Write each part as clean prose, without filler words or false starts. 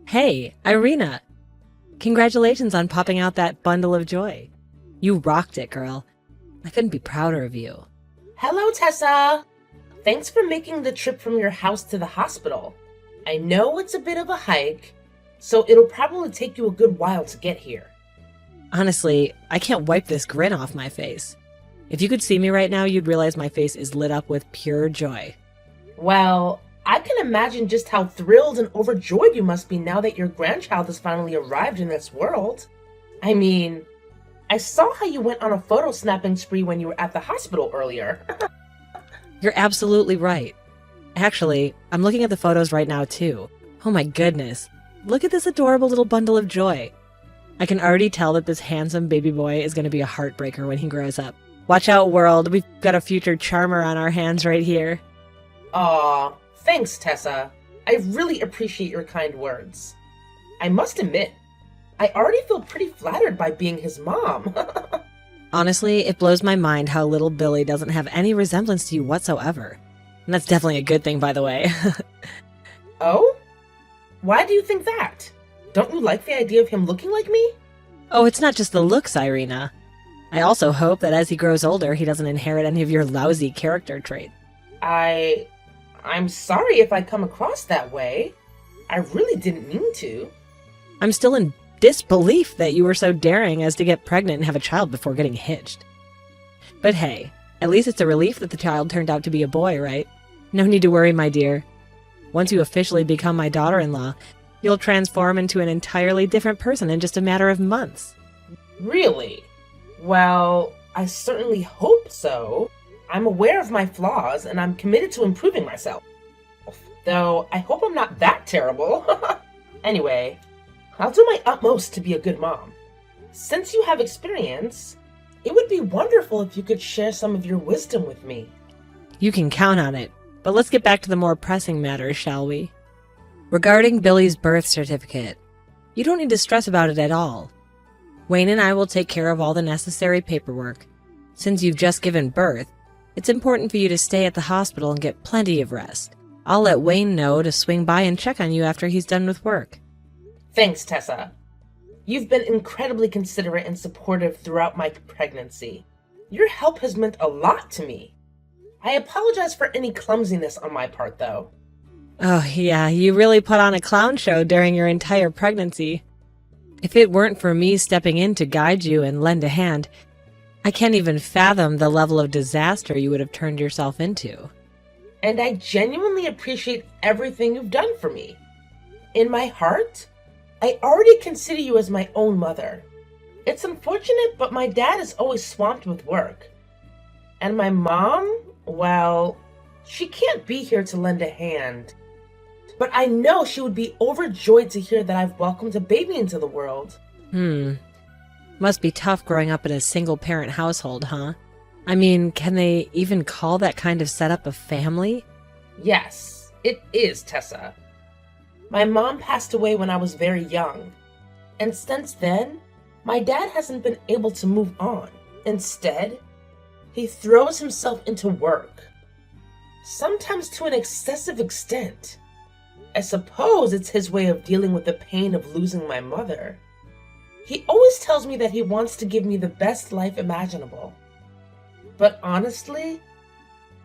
Hey, Irina! Congratulations on popping out that bundle of joy. You rocked it, girl. I couldn't be prouder of you. Hello, Tessa! Thanks for making the trip from your house to the hospital. I know it's a bit of a hike, so it'll probably take you a good while to get here. Honestly, I can't wipe this grin off my face. If you could see me right now, you'd realize my face is lit up with pure joy. Well, I can imagine just how thrilled and overjoyed you must be now that your grandchild has finally arrived in this world. I mean, I saw how you went on a photo snapping spree when you were at the hospital earlier. You're absolutely right. Actually, I'm looking at the photos right now too. Oh my goodness. Look at this adorable little bundle of joy. I can already tell that this handsome baby boy is going to be a heartbreaker when he grows up. Watch out, world. We've got a future charmer on our hands right here. Aw, thanks, Tessa. I really appreciate your kind words. I must admit, I already feel pretty flattered by being his mom. Honestly, it blows my mind how little Billy doesn't have any resemblance to you whatsoever. And that's definitely a good thing, by the way. Oh? Why do you think that? Don't you like the idea of him looking like me? Oh, it's not just the looks, Irina. I also hope that as he grows older, he doesn't inherit any of your lousy character traits. I'm sorry if I come across that way. I really didn't mean to. I'm still in disbelief that you were so daring as to get pregnant and have a child before getting hitched. But hey, at least it's a relief that the child turned out to be a boy, right? No need to worry, my dear. Once you officially become my daughter-in-law, you'll transform into an entirely different person in just a matter of months. Really? Well, I certainly hope so. I'm aware of my flaws, and I'm committed to improving myself. Though, I hope I'm not that terrible. Anyway, I'll do my utmost to be a good mom. Since you have experience, it would be wonderful if you could share some of your wisdom with me. You can count on it, but let's get back to the more pressing matters, shall we? Regarding Billy's birth certificate, you don't need to stress about it at all. Wayne and I will take care of all the necessary paperwork. Since you've just given birth, it's important for you to stay at the hospital and get plenty of rest. I'll let Wayne know to swing by and check on you after he's done with work. Thanks, Tessa. You've been incredibly considerate and supportive throughout my pregnancy. Your help has meant a lot to me. I apologize for any clumsiness on my part, though. Oh yeah, you really put on a clown show during your entire pregnancy. If it weren't for me stepping in to guide you and lend a hand, I can't even fathom the level of disaster you would have turned yourself into. And I genuinely appreciate everything you've done for me. In my heart, I already consider you as my own mother. It's unfortunate, but my dad is always swamped with work. And my mom, well, she can't be here to lend a hand. But I know she would be overjoyed to hear that I've welcomed a baby into the world. Must be tough growing up in a single-parent household, huh? I mean, can they even call that kind of setup a family? Yes, it is, Tessa. My mom passed away when I was very young. And since then, my dad hasn't been able to move on. Instead, he throws himself into work. Sometimes to an excessive extent. I suppose it's his way of dealing with the pain of losing my mother. He always tells me that he wants to give me the best life imaginable. But honestly,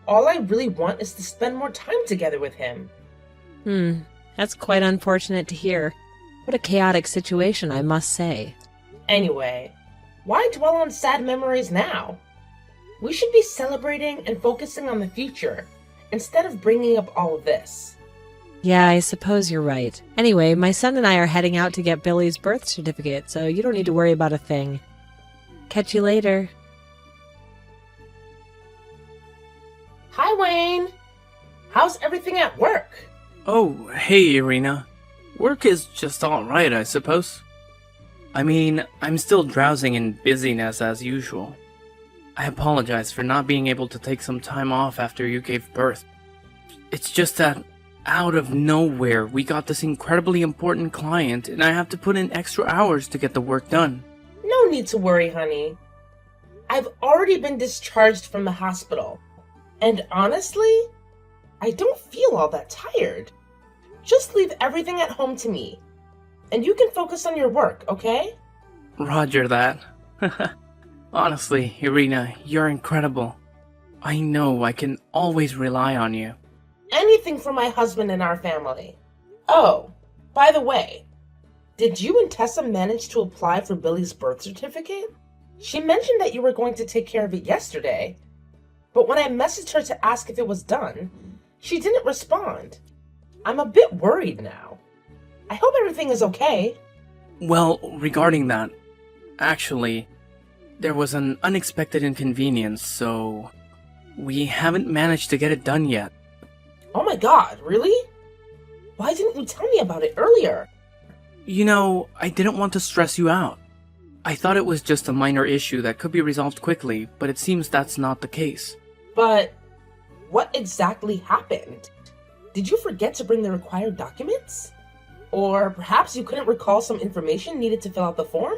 all I really want is to spend more time together with him. That's quite unfortunate to hear. What a chaotic situation, I must say. Anyway, why dwell on sad memories now? We should be celebrating and focusing on the future, instead of bringing up all of this. Yeah, I suppose you're right. Anyway, my son and I are heading out to get Billy's birth certificate, so you don't need to worry about a thing. Catch you later. Hi, Wayne! How's everything at work? Oh, hey, Irina. Work is just alright, I suppose. I mean, I'm still drowsing in busyness as usual. I apologize for not being able to take some time off after you gave birth. It's just that, out of nowhere, we got this incredibly important client, and I have to put in extra hours to get the work done. No need to worry, honey. I've already been discharged from the hospital. And honestly, I don't feel all that tired. Just leave everything at home to me. and you can focus on your work, okay? Roger that. Honestly, Irina, you're incredible. I know I can always rely on you. Anything for my husband and our family. Oh, by the way, did you and Tessa manage to apply for Billy's birth certificate? She mentioned that you were going to take care of it yesterday, but when I messaged her to ask if it was done, she didn't respond. I'm a bit worried now. I hope everything is okay. Well, regarding that, actually, there was an unexpected inconvenience, so we haven't managed to get it done yet. Oh my god, really? Why didn't you tell me about it earlier? You know, I didn't want to stress you out. I thought it was just a minor issue that could be resolved quickly, but it seems that's not the case. But what exactly happened? Did you forget to bring the required documents? Or perhaps you couldn't recall some information needed to fill out the form?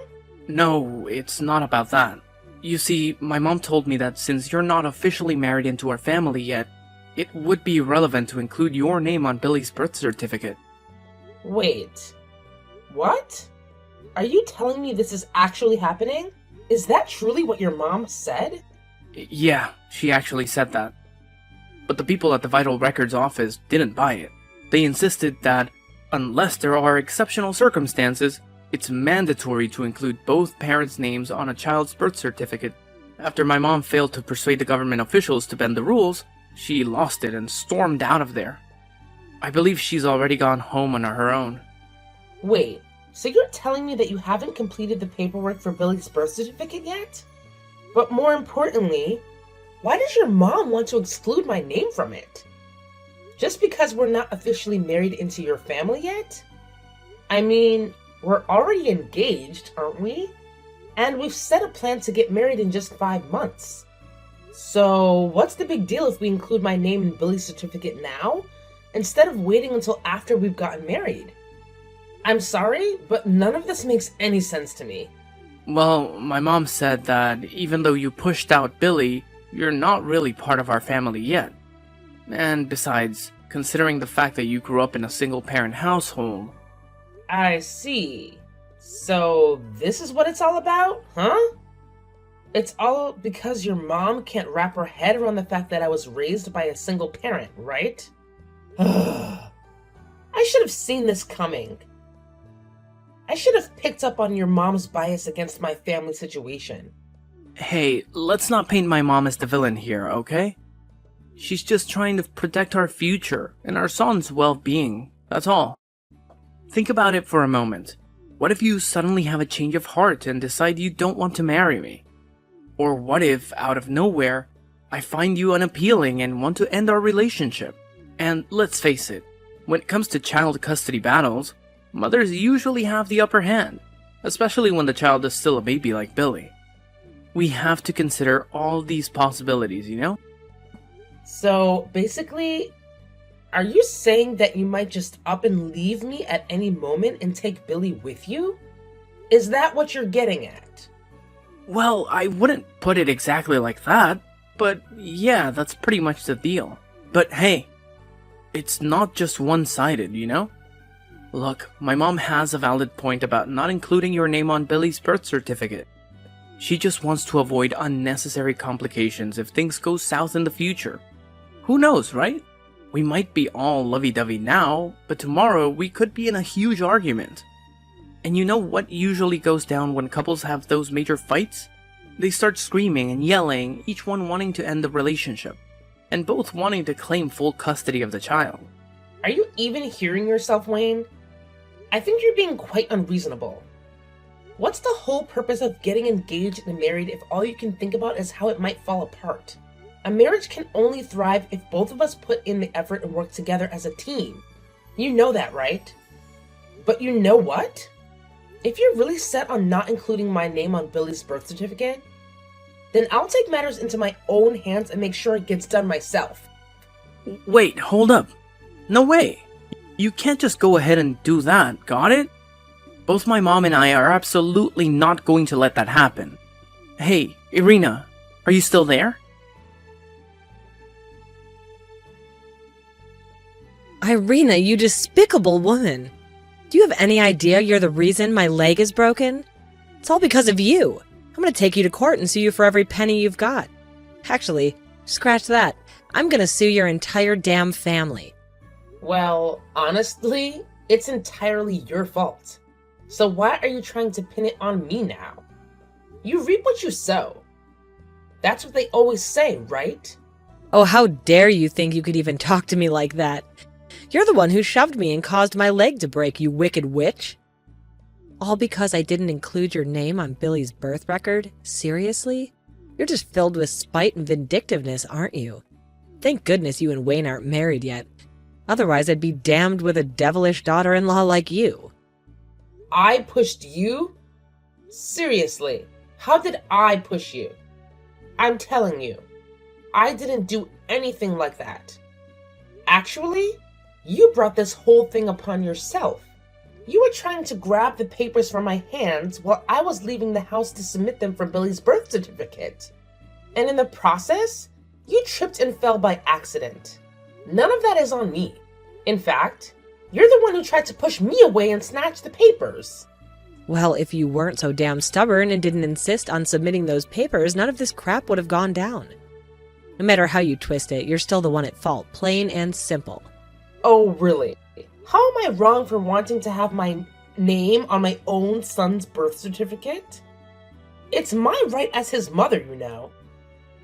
No, it's not about that. You see, my mom told me that since you're not officially married into our family yet, it would be relevant to include your name on Billy's birth certificate. Wait, what? Are you telling me this is actually happening? Is that truly what your mom said? Yeah, she actually said that. But the people at the Vital Records office didn't buy it. They insisted that, unless there are exceptional circumstances, it's mandatory to include both parents' names on a child's birth certificate. After my mom failed to persuade the government officials to bend the rules, she lost it and stormed out of there. I believe she's already gone home on her own. Wait, so you're telling me that you haven't completed the paperwork for Billy's birth certificate yet? But more importantly, why does your mom want to exclude my name from it? Just because we're not officially married into your family yet? I mean, we're already engaged, aren't we? And we've set a plan to get married in just 5 months. So what's the big deal if we include my name in Billy's certificate now, instead of waiting until after we've gotten married? I'm sorry, but none of this makes any sense to me. Well, my mom said that even though you pushed out Billy, you're not really part of our family yet. And besides, considering the fact that you grew up in a single-parent household... I see. So this is what it's all about, huh? It's all because your mom can't wrap her head around the fact that I was raised by a single parent, right? I should have seen this coming. I should have picked up on your mom's bias against my family situation. Hey, let's not paint my mom as the villain here, okay? She's just trying to protect our future and our son's well-being, that's all. Think about it for a moment. What if you suddenly have a change of heart and decide you don't want to marry me? Or what if, out of nowhere, I find you unappealing and want to end our relationship? And let's face it, when it comes to child custody battles, mothers usually have the upper hand, especially when the child is still a baby like Billy. We have to consider all these possibilities, you know? So, basically, are you saying that you might just up and leave me at any moment and take Billy with you? Is that what you're getting at? Well, I wouldn't put it exactly like that, but yeah, that's pretty much the deal. But hey, it's not just one-sided, you know? Look, my mom has a valid point about not including your name on Billy's birth certificate. She just wants to avoid unnecessary complications if things go south in the future. Who knows, right? We might be all lovey-dovey now, but tomorrow we could be in a huge argument. And you know what usually goes down when couples have those major fights? They start screaming and yelling, each one wanting to end the relationship, and both wanting to claim full custody of the child. Are you even hearing yourself, Wayne? I think you're being quite unreasonable. What's the whole purpose of getting engaged and married if all you can think about is how it might fall apart? A marriage can only thrive if both of us put in the effort and work together as a team. You know that, right? But you know what? If you're really set on not including my name on Billy's birth certificate, then I'll take matters into my own hands and make sure it gets done myself. Wait, hold up. No way. You can't just go ahead and do that, got it? Both my mom and I are absolutely not going to let that happen. Hey, Irina, are you still there? Irina, you despicable woman. Do you have any idea you're the reason my leg is broken? It's all because of you. I'm gonna take you to court and sue you for every penny you've got. Actually, scratch that. I'm gonna sue your entire damn family. Well, honestly, it's entirely your fault. So why are you trying to pin it on me now? You reap what you sow. That's what they always say, right? Oh, how dare you think you could even talk to me like that? You're the one who shoved me and caused my leg to break, you wicked witch. All because I didn't include your name on Billy's birth record? Seriously? You're just filled with spite and vindictiveness, aren't you? Thank goodness you and Wayne aren't married yet. Otherwise, I'd be damned with a devilish daughter-in-law like you. I pushed you? Seriously, how did I push you? I'm telling you, I didn't do anything like that. Actually, you brought this whole thing upon yourself. You were trying to grab the papers from my hands while I was leaving the house to submit them for Billy's birth certificate. And in the process, you tripped and fell by accident. None of that is on me. In fact, you're the one who tried to push me away and snatch the papers. Well, if you weren't so damn stubborn and didn't insist on submitting those papers, none of this crap would have gone down. No matter how you twist it, you're still the one at fault, plain and simple. Oh, really? How am I wrong for wanting to have my name on my own son's birth certificate? It's my right as his mother, you know.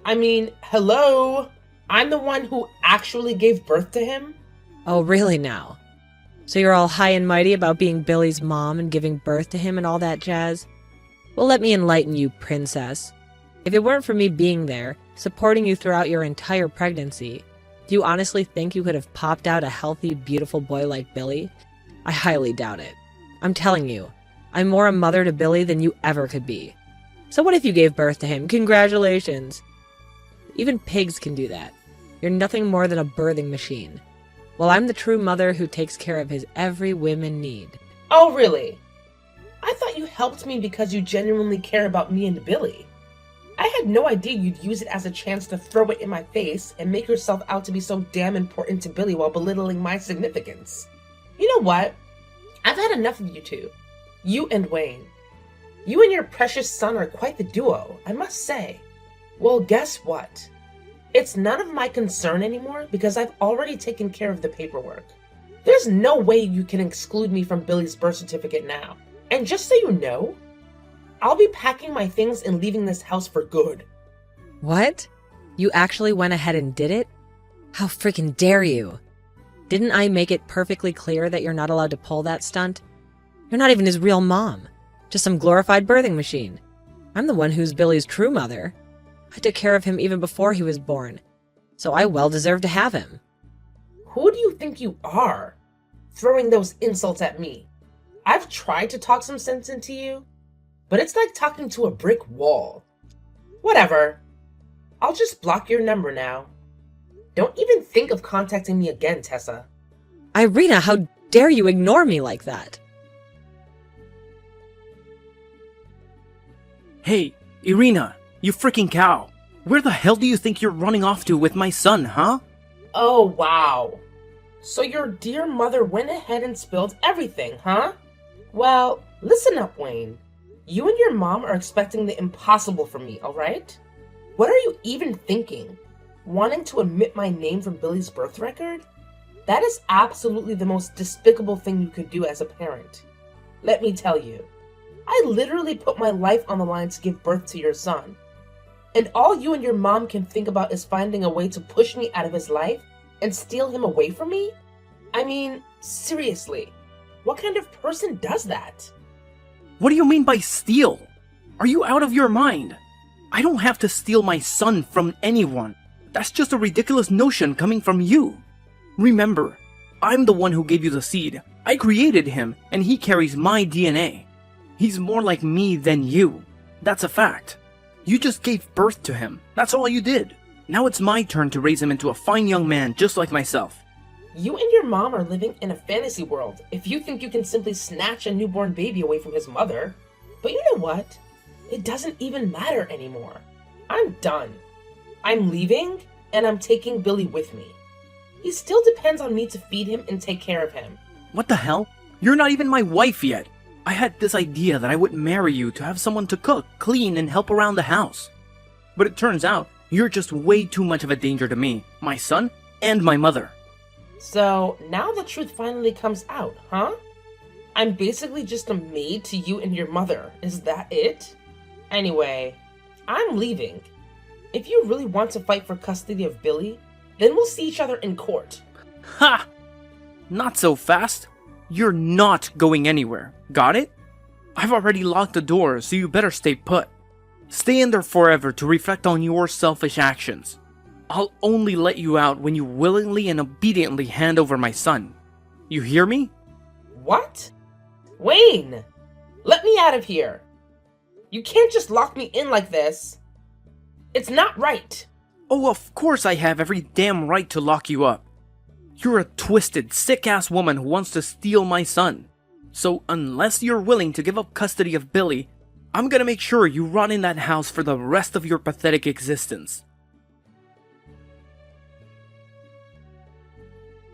I mean, hello? I'm the one who actually gave birth to him? Oh, really now? So you're all high and mighty about being Billy's mom and giving birth to him and all that jazz? Well, let me enlighten you, princess. If it weren't for me being there, supporting you throughout your entire pregnancy, do you honestly think you could have popped out a healthy, beautiful boy like Billy? I highly doubt it. I'm telling you, I'm more a mother to Billy than you ever could be. So what if you gave birth to him? Congratulations! Even pigs can do that. You're nothing more than a birthing machine. Well, I'm the true mother who takes care of his every whim and need. Oh, really? I thought you helped me because you genuinely care about me and Billy. I had no idea you'd use it as a chance to throw it in my face and make yourself out to be so damn important to Billy while belittling my significance. You know what? I've had enough of you two. You and Wayne. You and your precious son are quite the duo, I must say. Well, guess what? It's none of my concern anymore because I've already taken care of the paperwork. There's no way you can exclude me from Billy's birth certificate now. And just so you know, I'll be packing my things and leaving this house for good. What? You actually went ahead and did it? How freaking dare you? Didn't I make it perfectly clear that you're not allowed to pull that stunt? You're not even his real mom. Just some glorified birthing machine. I'm the one who's Billy's true mother. I took care of him even before he was born, so I well deserve to have him. Who do you think you are? Throwing those insults at me. I've tried to talk some sense into you, but it's like talking to a brick wall. Whatever. I'll just block your number now. Don't even think of contacting me again, Tessa. Irina, how dare you ignore me like that? Hey, Irina, you freaking cow. Where the hell do you think you're running off to with my son, huh? Oh, wow. So your dear mother went ahead and spilled everything, huh? Well, listen up, Wayne. You and your mom are expecting the impossible from me, alright? What are you even thinking? Wanting to omit my name from Billy's birth record? That is absolutely the most despicable thing you could do as a parent. Let me tell you, I literally put my life on the line to give birth to your son. And all you and your mom can think about is finding a way to push me out of his life and steal him away from me? I mean, seriously, what kind of person does that? What do you mean by steal? Are you out of your mind? I don't have to steal my son from anyone. That's just a ridiculous notion coming from you. Remember, I'm the one who gave you the seed. I created him, and he carries my DNA. He's more like me than you. That's a fact. You just gave birth to him. That's all you did. Now it's my turn to raise him into a fine young man just like myself. You and your mom are living in a fantasy world if you think you can simply snatch a newborn baby away from his mother. But you know what? It doesn't even matter anymore. I'm done. I'm leaving, and I'm taking Billy with me. He still depends on me to feed him and take care of him. What the hell? You're not even my wife yet. I had this idea that I would marry you to have someone to cook, clean, and help around the house. But it turns out you're just way too much of a danger to me, my son, and my mother. So, now the truth finally comes out, huh? I'm basically just a maid to you and your mother. Is that it? Anyway, I'm leaving. If you really want to fight for custody of Billy, then we'll see each other in court. Ha! Not so fast. You're not going anywhere. Got it? I've already locked the door, so you better stay put. Stay in there forever to reflect on your selfish actions. I'll only let you out when you willingly and obediently hand over my son. You hear me? What? Wayne! Let me out of here! You can't just lock me in like this. It's not right. Oh, of course I have every damn right to lock you up. You're a twisted, sick-ass woman who wants to steal my son. So unless you're willing to give up custody of Billy, I'm gonna make sure you rot in that house for the rest of your pathetic existence.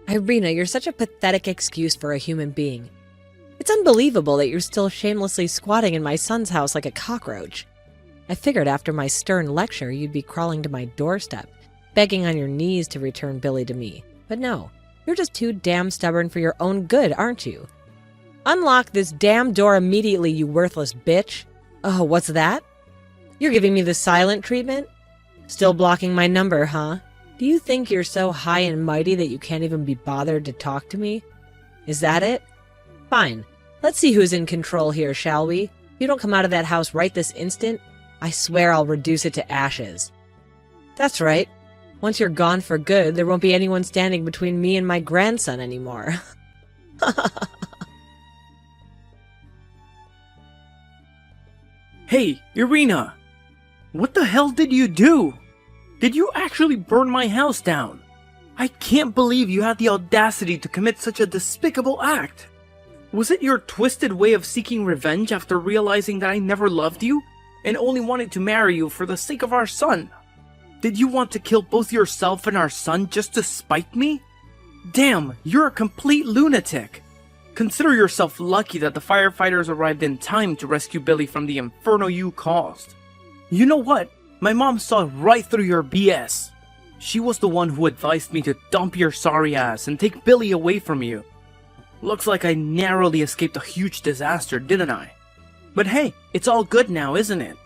Irina, you're such a pathetic excuse for a human being. It's unbelievable that you're still shamelessly squatting in my son's house like a cockroach. I figured after my stern lecture you'd be crawling to my doorstep, begging on your knees to return Billy to me. But no, you're just too damn stubborn for your own good, aren't you? Unlock this damn door immediately, you worthless bitch. Oh, what's that? You're giving me the silent treatment? Still blocking my number, huh? Do you think you're so high and mighty that you can't even be bothered to talk to me? Is that it? Fine. Let's see who's in control here, shall we? If you don't come out of that house right this instant, I swear I'll reduce it to ashes. That's right. Once you're gone for good, there won't be anyone standing between me and my grandson anymore. Hey, Irina! What the hell did you do? Did you actually burn my house down? I can't believe you had the audacity to commit such a despicable act. Was it your twisted way of seeking revenge after realizing that I never loved you and only wanted to marry you for the sake of our son? Did you want to kill both yourself and our son just to spite me? Damn, you're a complete lunatic. Consider yourself lucky that the firefighters arrived in time to rescue Billy from the inferno you caused. You know what? My mom saw right through your BS. She was the one who advised me to dump your sorry ass and take Billy away from you. Looks like I narrowly escaped a huge disaster, didn't I? But hey, it's all good now, isn't it?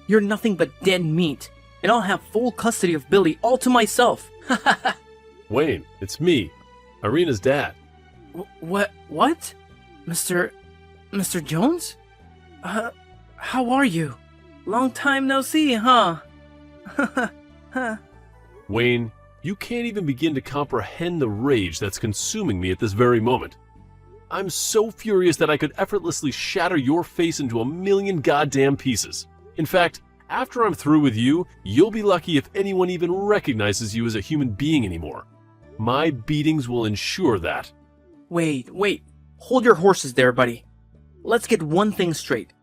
You're nothing but dead meat, and I'll have full custody of Billy all to myself. Wayne, it's me, Irina's dad. What? Mr. Jones? How are you? Long time no see, huh? Wayne, you can't even begin to comprehend the rage that's consuming me at this very moment. I'm so furious that I could effortlessly shatter your face into a million goddamn pieces. In fact, after I'm through with you, you'll be lucky if anyone even recognizes you as a human being anymore. My beatings will ensure that. Wait. Hold your horses there, buddy. Let's get one thing straight.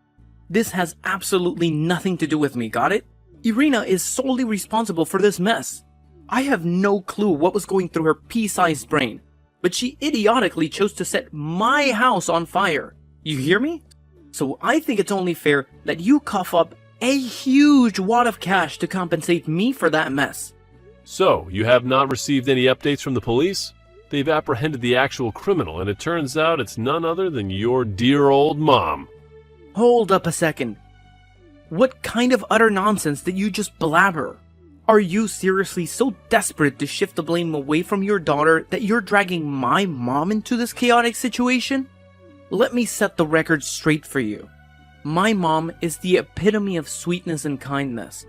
This has absolutely nothing to do with me, got it? Irina is solely responsible for this mess. I have no clue what was going through her pea-sized brain, but she idiotically chose to set my house on fire. You hear me? So I think it's only fair that you cough up a huge wad of cash to compensate me for that mess. So, you have not received any updates from the police? They've apprehended the actual criminal, and it turns out it's none other than your dear old mom. Hold up a second. What kind of utter nonsense did you just blabber? Are you seriously so desperate to shift the blame away from your daughter that you're dragging my mom into this chaotic situation? Let me set the record straight for you. My mom is the epitome of sweetness and kindness.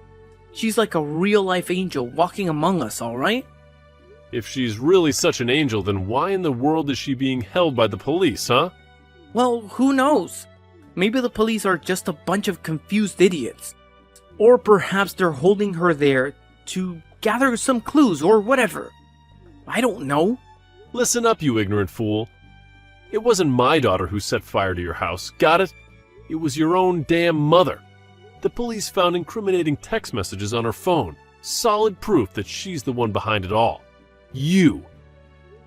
She's like a real-life angel walking among us, alright? If she's really such an angel, then why in the world is she being held by the police, huh? Well, who knows? Maybe the police are just a bunch of confused idiots. Or perhaps they're holding her there to gather some clues or whatever. I don't know. Listen up, you ignorant fool. It wasn't my daughter who set fire to your house, got it? It was your own damn mother. The police found incriminating text messages on her phone. Solid proof that she's the one behind it all. You.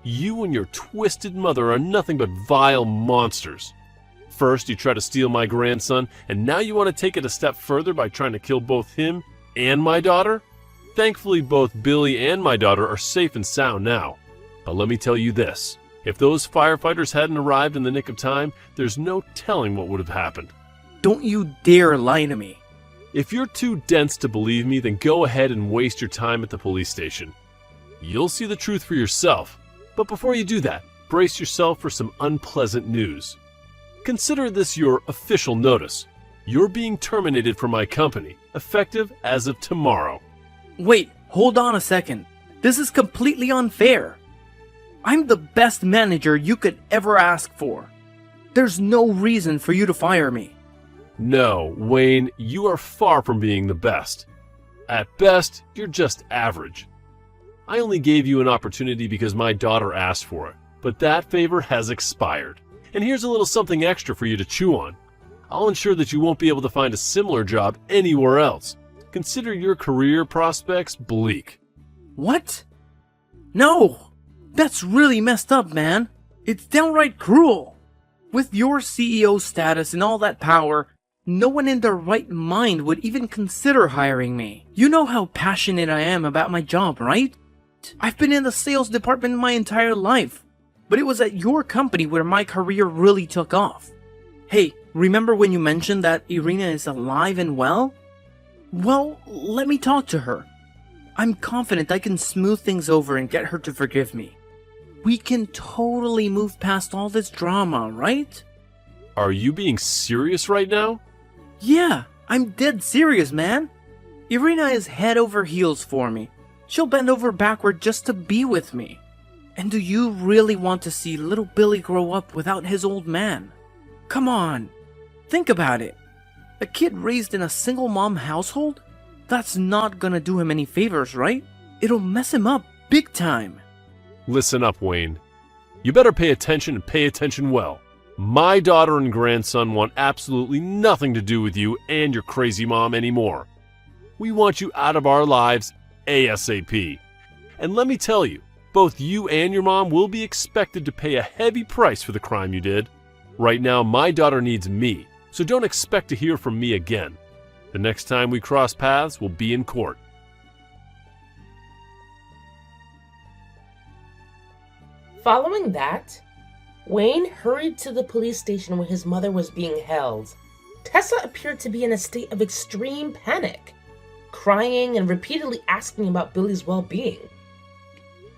You and your twisted mother are nothing but vile monsters. First, you try to steal my grandson, and now you want to take it a step further by trying to kill both him and my daughter? Thankfully, both Billy and my daughter are safe and sound now. But let me tell you this. If those firefighters hadn't arrived in the nick of time, there's no telling what would have happened. Don't you dare lie to me. If you're too dense to believe me, then go ahead and waste your time at the police station. You'll see the truth for yourself. But before you do that, brace yourself for some unpleasant news. Consider this your official notice. You're being terminated from my company, effective as of tomorrow. Wait, hold on a second. This is completely unfair. I'm the best manager you could ever ask for. There's no reason for you to fire me. No, Wayne, you are far from being the best. At best, you're just average. I only gave you an opportunity because my daughter asked for it, but that favor has expired. And here's a little something extra for you to chew on. I'll ensure that you won't be able to find a similar job anywhere else. Consider your career prospects bleak. What? No! That's really messed up, man. It's downright cruel. With your CEO status and all that power, no one in their right mind would even consider hiring me. You know how passionate I am about my job, right? I've been in the sales department my entire life, but it was at your company where my career really took off. Hey, remember when you mentioned that Irina is alive and well? Well, let me talk to her. I'm confident I can smooth things over and get her to forgive me. We can totally move past all this drama, right? Are you being serious right now? Yeah, I'm dead serious, man. Irina is head over heels for me. She'll bend over backward just to be with me. And do you really want to see little Billy grow up without his old man? Come on, think about it. A kid raised in a single mom household? That's not gonna do him any favors, right? It'll mess him up big time. Listen up, Wayne. You better pay attention and pay attention well. My daughter and grandson want absolutely nothing to do with you and your crazy mom anymore. We want you out of our lives ASAP. And let me tell you, both you and your mom will be expected to pay a heavy price for the crime you did. Right now, my daughter needs me, so don't expect to hear from me again. The next time we cross paths will be in court. Following that, Wayne hurried to the police station where his mother was being held. Tessa appeared to be in a state of extreme panic, crying and repeatedly asking about Billy's well-being.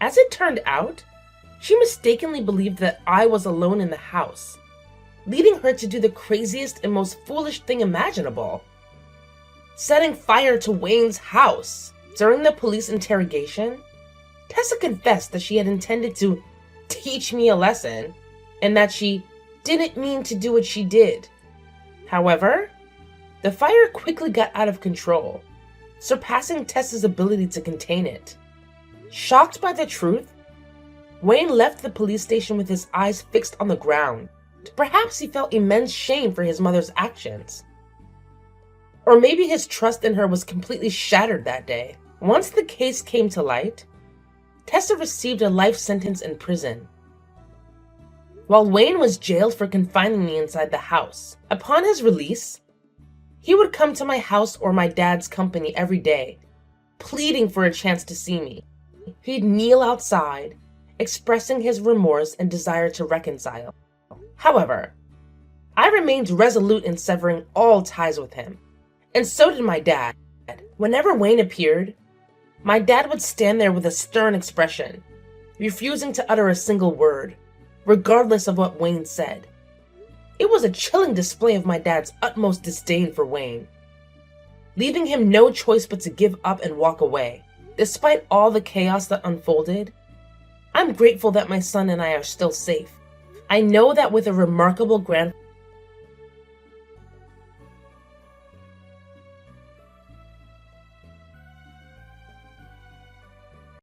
As it turned out, she mistakenly believed that I was alone in the house, leading her to do the craziest and most foolish thing imaginable: setting fire to Wayne's house. During the police interrogation, Tessa confessed that she had intended to teach me a lesson and that she didn't mean to do what she did. However, the fire quickly got out of control, surpassing Tessa's ability to contain it. Shocked by the truth, Wayne left the police station with his eyes fixed on the ground. Perhaps he felt immense shame for his mother's actions. Or maybe his trust in her was completely shattered that day. Once the case came to light, Tessa received a life sentence in prison, while Wayne was jailed for confining me inside the house. Upon his release, he would come to my house or my dad's company every day, pleading for a chance to see me. He'd kneel outside, expressing his remorse and desire to reconcile. However, I remained resolute in severing all ties with him, and so did my dad. Whenever Wayne appeared, my dad would stand there with a stern expression, refusing to utter a single word, regardless of what Wayne said. It was a chilling display of my dad's utmost disdain for Wayne, leaving him no choice but to give up and walk away. Despite all the chaos that unfolded, I'm grateful that my son and I are still safe. I know that with a remarkable grandfather